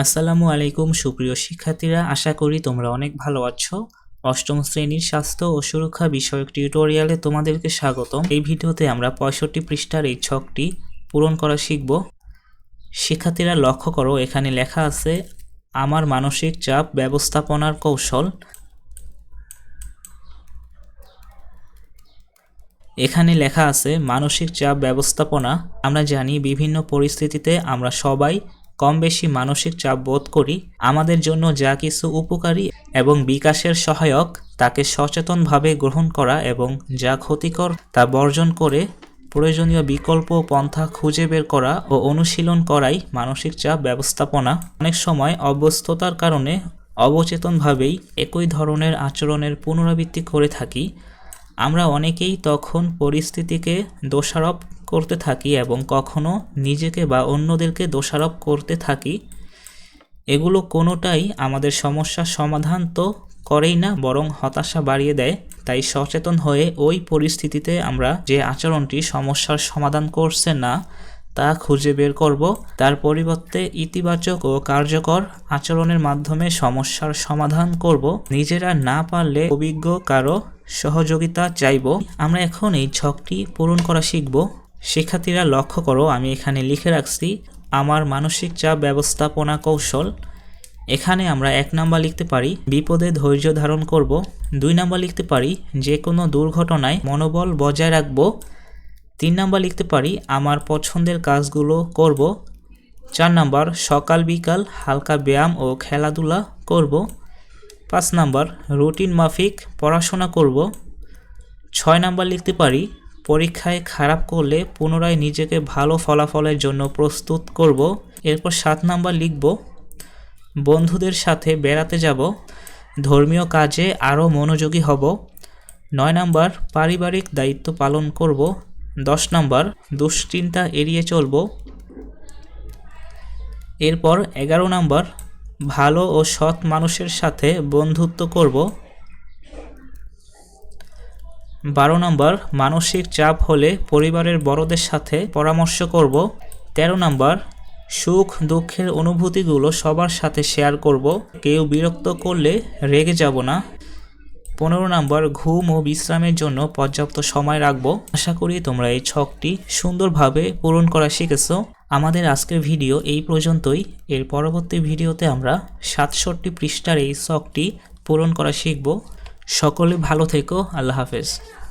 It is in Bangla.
আসসালামু আলাইকুম সুপ্রিয় শিক্ষার্থীরা, আশা করি তোমরা অনেক ভালো আছো। অষ্টম শ্রেণীর স্বাস্থ্য ও সুরক্ষা বিষয়ক টিউটোরিয়ালে তোমাদেরকে স্বাগতম। এই ভিডিওতে আমরা 65 পৃষ্ঠার এই ছকটি পূরণ করা শিখব। শিক্ষার্থীরা লক্ষ্য করো, এখানে লেখা আছে আমার মানসিক চাপ ব্যবস্থাপনার কৌশল। এখানে লেখা আছে মানসিক চাপ ব্যবস্থাপনা। আমরা জানি বিভিন্ন পরিস্থিতিতে আমরা সবাই কম বেশি মানসিক চাপ বোধ করি। আমাদের জন্য যা কিছু উপকারী এবং বিকাশের সহায়ক তাকে সচেতনভাবে গ্রহণ করা এবং যা ক্ষতিকর তা বর্জন করে প্রয়োজনীয় বিকল্প পন্থা খুঁজে বের করা ও অনুশীলন করাই মানসিক চাপ ব্যবস্থাপনা। অনেক সময় অভ্যস্ততার কারণে অবচেতনভাবেই একই ধরনের আচরণের পুনরাবৃত্তি করে থাকি। আমরা অনেকেই তখন পরিস্থিতিকে দোষারোপ করতে থাকি এবং কখনো নিজেকে বা অন্যদেরকে দোষারোপ করতে থাকি। এগুলো কোনোটাই আমাদের সমস্যার সমাধান তো করেই না, বরং হতাশা বাড়িয়ে দেয়। তাই সচেতন হয়ে ওই পরিস্থিতিতে আমরা যে আচরণটি সমস্যার সমাধান করছে না তা খুঁজে বের করব। তার পরিবর্তে ইতিবাচক ও কার্যকর আচরণের মাধ্যমে সমস্যার সমাধান করব। নিজেরা না পারলে অভিজ্ঞ কারো সহযোগিতা চাইব। আমরা এখন এই ছকটি পূরণ করা শিখব। শিক্ষার্থীরা লক্ষ্য করো, আমি এখানে লিখে রাখছি আমার মানসিক চাপ ব্যবস্থাপনা কৌশল। এখানে আমরা 1 নাম্বার লিখতে পারি বিপদে ধৈর্য ধারণ করব। 2 নাম্বার লিখতে পারি যে কোনো দুর্ঘটনায় মনোবল বজায় রাখব। 3 নাম্বার লিখতে পারি আমার পছন্দের কাজগুলো করব। 4 নাম্বার সকাল বিকাল হালকা ব্যায়াম ও খেলাধুলা করব। 5 নাম্বার রুটিন মাফিক পড়াশোনা করব। 6 নাম্বার লিখতে পারি পরীক্ষায় খারাপ করলে পুনরায় নিজেকে ভালো ফলাফলের জন্য প্রস্তুত করব। এরপর 7 নাম্বার লিখব বন্ধুদের সাথে বেড়াতে যাব, ধর্মীয় কাজে আরও মনোযোগী হব। 9 নাম্বার পারিবারিক দায়িত্ব পালন করব। 10 নাম্বার দুশ্চিন্তা এড়িয়ে চলব। এরপর 11 নাম্বার ভালো ও সৎ মানুষের সাথে বন্ধুত্ব করব। 12 নাম্বার মানসিক চাপ হলে পরিবারের বড়দের সাথে পরামর্শ করব। 13 নাম্বার সুখ দুঃখের অনুভূতিগুলো সবার সাথে শেয়ার করব, কেউ বিরক্ত করলে রেগে যাব না। 15 নাম্বার ঘুম ও বিশ্রামের জন্য পর্যাপ্ত সময় রাখব। আশা করি তোমরা এই ছকটি সুন্দরভাবে পূরণ করা শিখেছো। আমাদের আজকের ভিডিও এই পর্যন্তই। এর পরবর্তী ভিডিওতে আমরা 67 পৃষ্ঠার এই ছকটি পূরণ করা শিখব। সকলে ভালো থেকো। আল্লাহ হাফেজ।